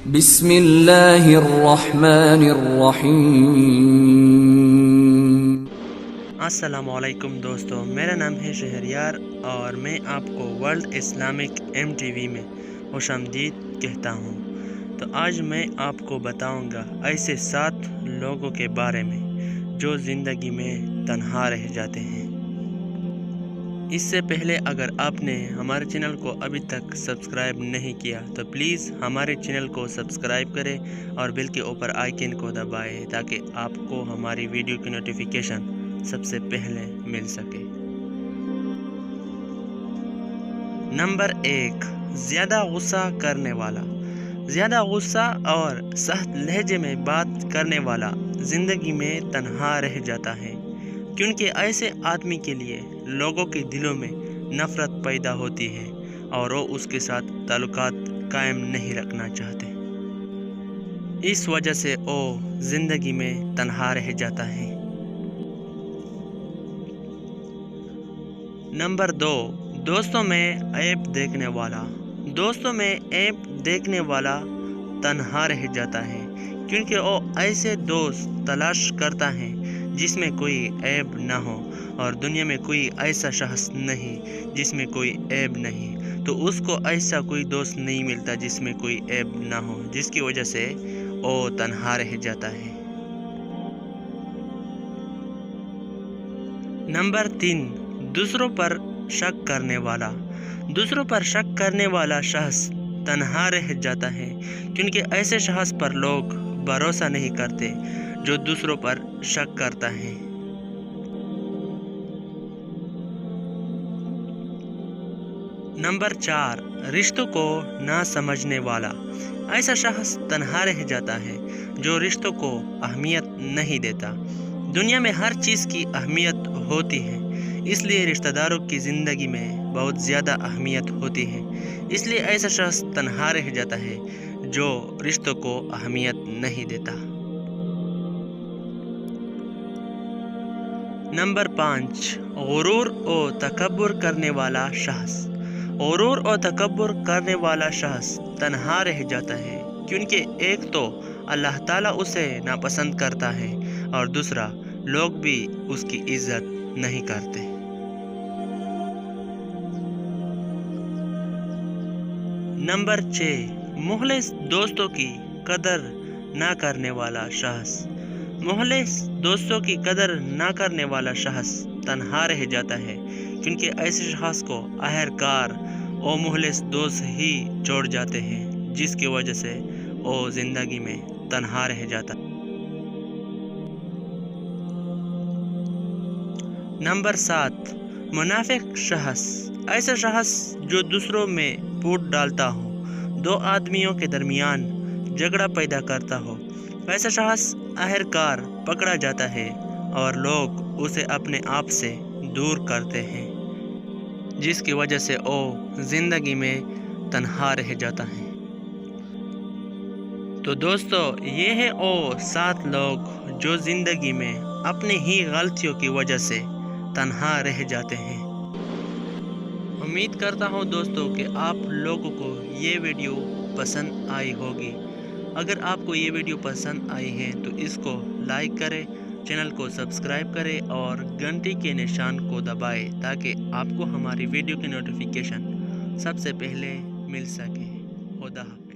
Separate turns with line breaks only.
بسم اللہ الرحمن الرحیم۔
السلام علیکم دوستو، میرا نام ہے شہریار اور میں آپ کو ورلڈ اسلامک MTV میں خوش آمدید کہتا ہوں۔ تو آج میں آپ کو بتاؤں گا ایسے 7 لوگوں کے بارے میں جو زندگی میں تنہا رہ جاتے ہیں۔ اس سے پہلے اگر آپ نے ہمارے چینل کو ابھی تک سبسکرائب نہیں کیا تو پلیز ہمارے چینل کو سبسکرائب کریں اور بیل کے اوپر آئیکن کو دبائیں تاکہ آپ کو ہماری ویڈیو کی نوٹیفیکیشن سب سے پہلے مل سکے۔ نمبر 1، زیادہ غصہ کرنے والا۔ زیادہ غصہ اور سخت لہجے میں بات کرنے والا زندگی میں تنہا رہ جاتا ہے، کیونکہ ایسے آدمی کے لیے لوگوں کے دلوں میں نفرت پیدا ہوتی ہے اور وہ اس کے ساتھ تعلقات قائم نہیں رکھنا چاہتے۔ اس وجہ سے وہ زندگی میں تنہا رہ جاتا ہے۔ نمبر 2، دوستوں میں عیب دیکھنے والا۔ دوستوں میں عیب دیکھنے والا تنہا رہ جاتا ہے، کیونکہ وہ ایسے دوست تلاش کرتا ہے جس میں کوئی عیب نہ ہو، اور دنیا میں کوئی ایسا شخص نہیں جس میں کوئی عیب نہیں، تو اس کو ایسا کوئی دوست نہیں ملتا جس میں کوئی عیب نہ ہو، جس کی وجہ سے وہ تنہا رہ جاتا ہے۔ نمبر 3، دوسروں پر شک کرنے والا۔ دوسروں پر شک کرنے والا شخص تنہا رہ جاتا ہے، کیونکہ ایسے شخص پر لوگ بھروسہ نہیں کرتے جو دوسروں پر شک کرتا ہے۔ نمبر 4، رشتوں کو نہ سمجھنے والا۔ ایسا شخص تنہا رہ جاتا ہے جو رشتوں کو اہمیت نہیں دیتا۔ دنیا میں ہر چیز کی اہمیت ہوتی ہے، اس لیے رشتہ داروں کی زندگی میں بہت زیادہ اہمیت ہوتی ہے، اس لیے ایسا شخص تنہا رہ جاتا ہے جو رشتوں کو اہمیت نہیں دیتا۔ نمبر 5، غرور و تکبر کرنے والا شخص۔ غرور و تکبر کرنے والا شخص تنہا رہ جاتا ہے، کیونکہ ایک تو اللہ تعالیٰ اسے ناپسند کرتا ہے اور دوسرا لوگ بھی اس کی عزت نہیں کرتے۔ نمبر 6، مخلص دوستوں کی قدر نہ کرنے والا شخص۔ مخلص دوستوں کی قدر نہ کرنے والا شخص تنہا رہ جاتا ہے، کیونکہ ایسے شخص کو آخرکار وہ مخلص دوست ہی چھوڑ جاتے ہیں، جس کی وجہ سے وہ زندگی میں تنہا رہ جاتا ہے۔ نمبر 7، منافق شخص۔ ایسا شخص جو دوسروں میں پھوٹ ڈالتا ہو، دو آدمیوں کے درمیان جھگڑا پیدا کرتا ہو، ایسا شخص آخرکار پکڑا جاتا ہے اور لوگ اسے اپنے آپ سے دور کرتے ہیں، جس کی وجہ سے وہ زندگی میں تنہا رہ جاتا ہے۔ تو دوستو، یہ ہے وہ 7 لوگ جو زندگی میں اپنی ہی غلطیوں کی وجہ سے تنہا رہ جاتے ہیں۔ امید کرتا ہوں دوستو کہ آپ لوگوں کو یہ ویڈیو پسند آئی ہوگی۔ اگر آپ کو یہ ویڈیو پسند آئی ہے تو اس کو لائک کریں، چینل کو سبسکرائب کریں اور گھنٹی کے نشان کو دبائیں تاکہ آپ کو ہماری ویڈیو کی نوٹیفیکیشن سب سے پہلے مل سکے۔ خدا حافظ۔